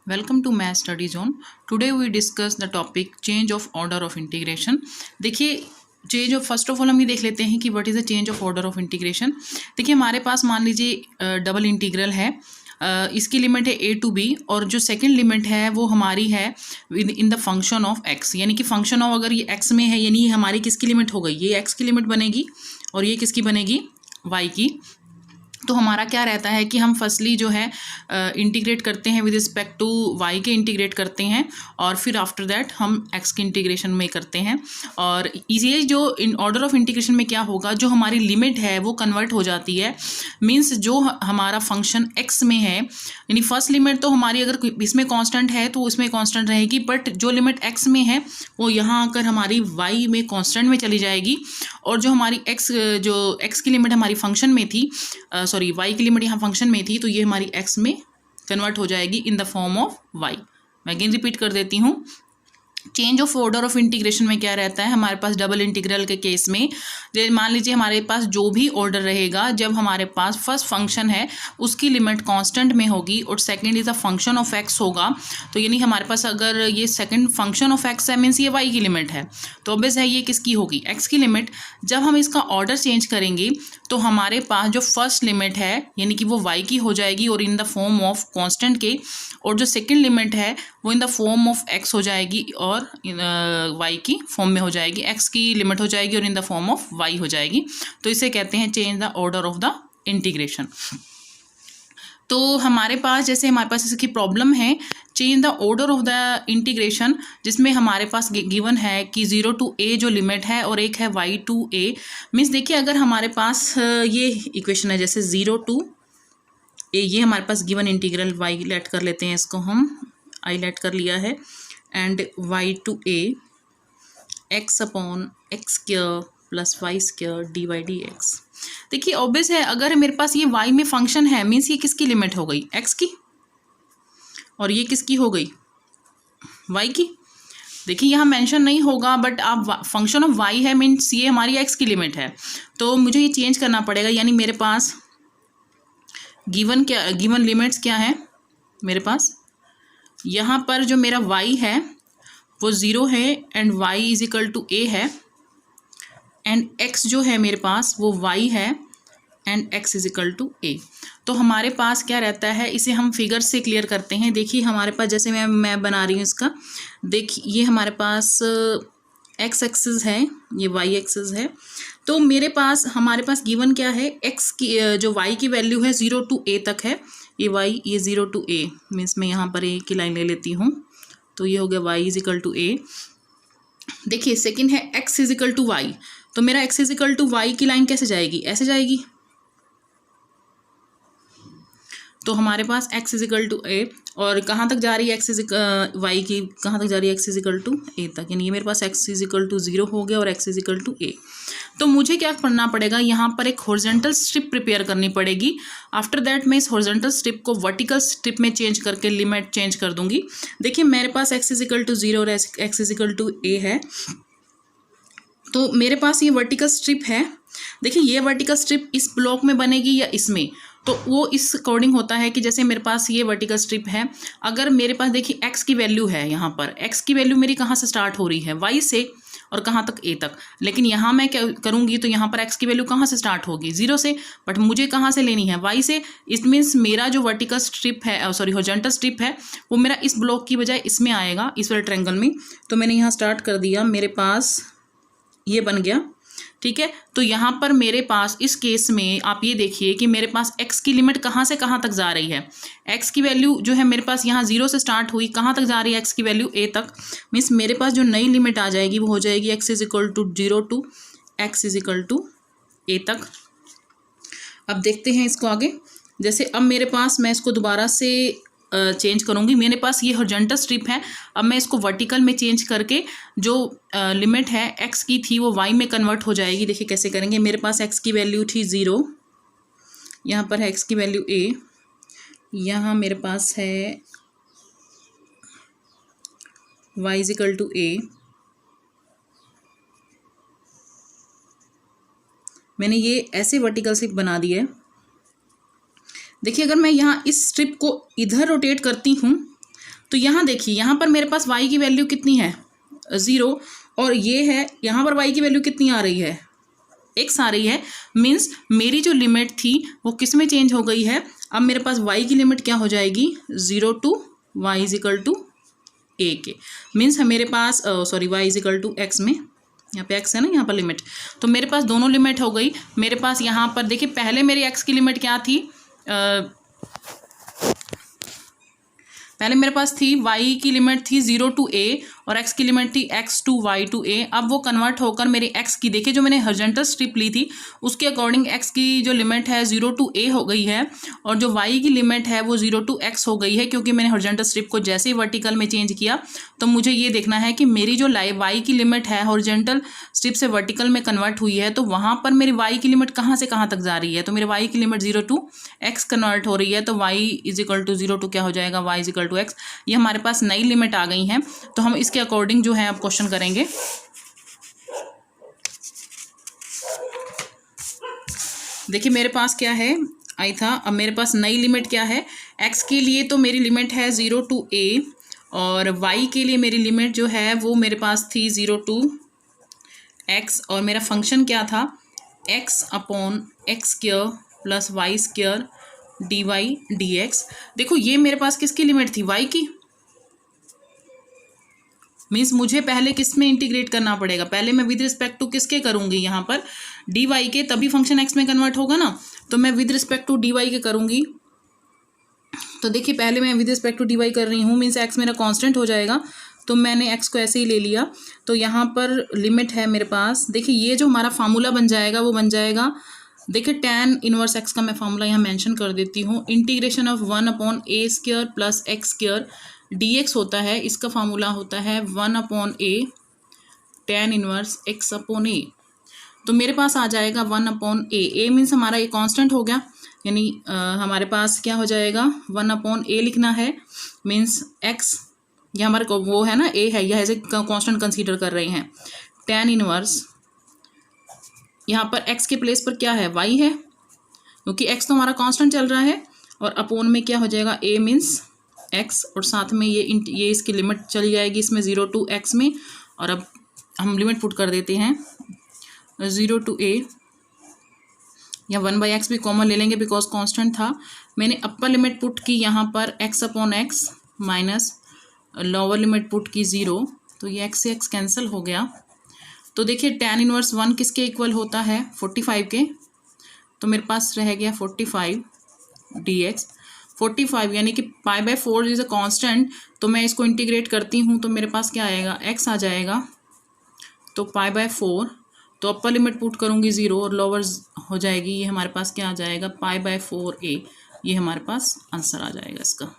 Welcome to Math Study Zone. Today we discuss the topic change of order of integration. देखिए change of first of all हम ये देख लेते हैं कि what is the change of order of integration. देखिए हमारे पास मान लीजिए डबल इंटीग्रल है. इसकी लिमिट है a टू b और जो सेकंड लिमिट है वो हमारी है in the function of x, यानी कि फंक्शन ऑफ अगर ये x में है यानी हमारी किसकी लिमिट हो गई, ये x की लिमिट बनेगी और ये किसकी बनेगी, y की. तो हमारा क्या रहता है कि हम फर्स्टली जो है इंटीग्रेट करते हैं विद रिस्पेक्ट टू वाई के इंटीग्रेट करते हैं और फिर आफ्टर दैट हम एक्स के इंटीग्रेशन में करते हैं. और ये जो इन ऑर्डर ऑफ इंटीग्रेशन में क्या होगा, जो हमारी लिमिट है वो कन्वर्ट हो जाती है. मीन्स जो हमारा फंक्शन एक्स में है यानी फर्स्ट लिमिट तो हमारी अगर इसमें कांस्टेंट है तो उसमें कांस्टेंट रहेगी, बट जो लिमिट एक्स में है वो यहाँ आकर हमारी वाई में कांस्टेंट में चली जाएगी. और जो हमारी एक्स की लिमिट हमारी फंक्शन में थी, सॉरी वाई की लिमिट यहाँ फंक्शन में थी, तो ये हमारी एक्स में कन्वर्ट हो जाएगी in the form of Y. मैं अगेन रिपीट कर देती हूँ. Change of order of integration में क्या रहता है, हमारे पास डबल इंटीग्रल के केस में मान लीजिए हमारे पास जो भी ऑर्डर रहेगा, जब हमारे पास फर्स्ट फंक्शन है उसकी लिमिट कांस्टेंट में होगी और second is a function of x होगा. तो यानी हमारे पास अगर ये सेकंड फंक्शन ऑफ एक्स है मीन्स ये वाई की लिमिट है, तो ऑब्वियस है ये किसकी होगी, एक्स की लिमिट. जब हम इसका ऑर्डर चेंज करेंगे तो हमारे पास जो फर्स्ट लिमिट है यानी कि वो वाई की हो जाएगी और in the form of constant के, और जो सेकंड लिमिट है वो इन द फॉर्म ऑफ एक्स हो जाएगी और वाई की फॉर्म में हो जाएगी, एक्स की लिमिट हो जाएगी और in the form of Y हो जाएगी. तो इसे कहते हैं change the order of the integration. तो हमारे पास जैसे हमारे पास इसकी प्रॉब्लम है change the order of the integration, जिसमें हमारे पास गिवन है कि 0 to a जो लिमिट है और एक है y to a. मीन्स देखिए अगर हमारे पास ये इक्वेशन है जैसे 0 to a, ये हमारे पास गिवन इंटीग्रल y लेट कर लेते हैं, इसको हम i लेट कर लिया है, and y to a x upon X square plus Y square D Y D X. देखिए ऑब्वियस है अगर मेरे पास ये y में फंक्शन है मीन्स ये किसकी लिमिट हो गई, x की, और ये किसकी हो गई, y की. देखिए यहाँ मेंशन नहीं होगा बट आप फंक्शन ऑफ y है मीन्स ये हमारी x की लिमिट है, तो मुझे ये चेंज करना पड़ेगा. यानी मेरे पास गिवन लिमिट्स क्या है, मेरे पास यहाँ पर जो मेरा y है वो 0 है and y is equal to a है, एंड x जो है मेरे पास वो y है and x is equal to a. तो हमारे पास क्या रहता है, इसे हम फिगर से क्लियर करते हैं. देखिए हमारे पास जैसे मैं बना रही हूँ इसका, देखिए ये हमारे पास x एक्सिस है, ये y एक्सिस है. तो हमारे पास गिवन क्या है, x की जो y की वैल्यू है 0 to a तक है, ये y ये 0 to a मीन्स मैं यहाँ पर a की लाइन ले लेती हूँ, तो ये हो गया y is equal to a. देखिए सेकंड है x is equal to y, तो मेरा x is equal to y की लाइन कैसे जाएगी, ऐसे जाएगी. तो हमारे पास x is equal to a और कहाँ तक जा रही है y की, कहाँ तक जा रही है x is equal to a तक, यानी ये मेरे पास x इज इक्वल टू 0 हो गया और x is equal to a. तो मुझे क्या करना पड़ेगा, यहाँ पर एक हॉरिजॉन्टल स्ट्रिप प्रिपेयर करनी पड़ेगी. आफ्टर दैट मैं इस हॉरिजॉन्टल स्ट्रिप को वर्टिकल स्ट्रिप में चेंज करके लिमिट चेंज कर दूंगी. देखिए मेरे पास x इज इक्वल टू 0 और x is equal to a है, तो मेरे पास ये वर्टिकल स्ट्रिप है. देखिए ये वर्टिकल स्ट्रिप इस ब्लॉक में बनेगी या इसमें, तो वो इस अकॉर्डिंग होता है कि जैसे मेरे पास ये वर्टिकल स्ट्रिप है, अगर मेरे पास देखिए x की वैल्यू है, यहाँ पर x की वैल्यू मेरी कहाँ से स्टार्ट हो रही है, y से, और कहाँ तक a तक. लेकिन यहाँ मैं क्या करूँगी, तो यहाँ पर x की वैल्यू कहाँ से स्टार्ट होगी, 0 से, बट मुझे कहाँ से लेनी है, y से. इट मीन्स मेरा जो वर्टिकल स्ट्रिप है, सॉरी हॉरिजॉन्टल स्ट्रिप है, वो मेरा इस ब्लॉक की बजाय इसमें आएगा, इस वाले ट्रायंगल में. तो मैंने यहाँ स्टार्ट कर दिया, मेरे पास ये बन गया, ठीक है. तो यहाँ पर मेरे पास इस केस में आप ये देखिए कि मेरे पास x की लिमिट कहाँ से कहाँ तक जा रही है. x की वैल्यू जो है मेरे पास यहाँ 0 से स्टार्ट हुई, कहाँ तक जा रही है x की वैल्यू a तक. मीन्स मेरे पास जो नई लिमिट आ जाएगी वो हो जाएगी x is equal to 0 to x is equal to a तक. अब देखते हैं इसको आगे. जैसे अब मेरे पास, मैं इसको दोबारा से चेंज करूँगी. मेरे पास ये हॉरिजॉन्टल स्ट्रिप है, अब मैं इसको वर्टिकल में चेंज करके जो लिमिट है x की थी वो y में कन्वर्ट हो जाएगी. देखिए कैसे करेंगे. मेरे पास x की वैल्यू थी 0, यहाँ पर है x की वैल्यू a, यहाँ मेरे पास है y is equal to a. मैंने ये ऐसे वर्टिकल स्ट्रिप बना दी है. देखिए अगर मैं यहाँ इस स्ट्रिप को इधर रोटेट करती हूँ तो यहाँ देखिए, यहाँ पर मेरे पास y की वैल्यू कितनी है 0, और ये है यहाँ पर y की वैल्यू कितनी आ रही है, x आ रही है। मीन्स मेरी जो लिमिट थी वो किस में चेंज हो गई है, अब मेरे पास y की लिमिट क्या हो जाएगी 0 to y is equal to a के। मीन्स मेरे पास sorry y is equal to x में, यहाँ पे x है ना, यहाँ पर लिमिट, तो मेरे पास दोनों लिमिट हो गई। मेरे पास यहाँ पर देखिए पहले मेरी x की लिमिट क्या थी, पहले मेरे पास थी y की लिमिट थी 0 टू a और x की लिमिट थी x to y to a। अब वो कन्वर्ट होकर मेरी x की, देखिए जो मैंने हॉरिजॉन्टल स्ट्रिप ली थी उसके अकॉर्डिंग x की जो लिमिट है 0 टू a हो गई है, और जो y की लिमिट है वो 0 टू x हो गई है, क्योंकि मैंने हॉरिजॉन्टल स्ट्रिप को जैसे ही वर्टिकल में चेंज किया। तो मुझे ये देखना है कि मेरी जो y की लिमिट है हॉरिजॉन्टल स्ट्रिप से वर्टिकल में कन्वर्ट हुई है, तो वहाँ पर मेरी y की लिमिट कहाँ से कहाँ तक जा रही है, तो मेरे y की लिमिट 0 टू x कन्वर्ट हो रही है, तो y is equal to 0 to क्या हो जाएगा, y is equal to x। ये हमारे पास नई लिमिट आ गई हैं, तो हम इसके अकॉर्डिंग जो है अब क्वेश्चन करेंगे। देखिए मेरे पास क्या है आई था, अब मेरे पास नई लिमिट क्या है, x के लिए तो मेरी लिमिट है 0 टू a, और y के लिए मेरी लिमिट जो है वो मेरे पास थी 0 टू x, और मेरा फंक्शन क्या था x upon X square plus Y square dy dx। देखो ये मेरे पास किसकी लिमिट थी, y की। मीन्स मुझे पहले किस में इंटीग्रेट करना पड़ेगा, पहले मैं विद रिस्पेक्ट टू किसके करूँगी, यहाँ पर dy के, तभी फंक्शन x में कन्वर्ट होगा ना। तो मैं विद रिस्पेक्ट टू dy के करूँगी, तो देखिए पहले मैं विद रिस्पेक्ट टू dy कर रही हूँ, मीन्स x मेरा कांस्टेंट हो जाएगा, तो मैंने x को ऐसे ही ले लिया। तो यहाँ पर लिमिट है मेरे पास, देखिए ये जो हमारा फार्मूला बन जाएगा वो बन जाएगा, देखिए tan इनवर्स x का मैं फार्मूला यहाँ मेंशन कर देती हूँ, integration of 1 upon a square plus x square dx होता है, इसका फार्मूला होता है 1 upon a tan inverse x upon a। तो मेरे पास आ जाएगा 1 अपॉन a मीन्स हमारा ये कांस्टेंट हो गया, यानी हमारे पास क्या हो जाएगा 1 अपॉन a लिखना है, मीन्स x ये हमारे को वो है ना a है, यह ऐसे कांस्टेंट कंसीडर कर रहे हैं। tan इनवर्स यहाँ पर x के प्लेस पर क्या है y है, क्योंकि x तो हमारा कांस्टेंट चल रहा है, और अपॉन में क्या हो जाएगा a मीन्स x, और साथ में ये इसकी लिमिट चली जाएगी इसमें 0 टू x में। और अब हम लिमिट पुट कर देते हैं 0 टू a, या 1/x भी कॉमन ले लेंगे बिकॉज कांस्टेंट था। मैंने अपर लिमिट पुट की यहाँ पर x upon x minus lower limit put की 0, तो ये x से x कैंसिल हो गया। तो देखिए tan इनवर्स 1 किसके इक्वल होता है 45 के, तो मेरे पास रह गया 45 dx, 45 यानी कि π/4 इज अ कांस्टेंट, तो मैं इसको इंटीग्रेट करती हूँ तो मेरे पास क्या आएगा x आ जाएगा, तो π/4, तो अपर लिमिट पुट करूँगी 0 और लोअर हो जाएगी, ये हमारे पास क्या आ जाएगा π/4a, ये हमारे पास आंसर आ जाएगा इसका।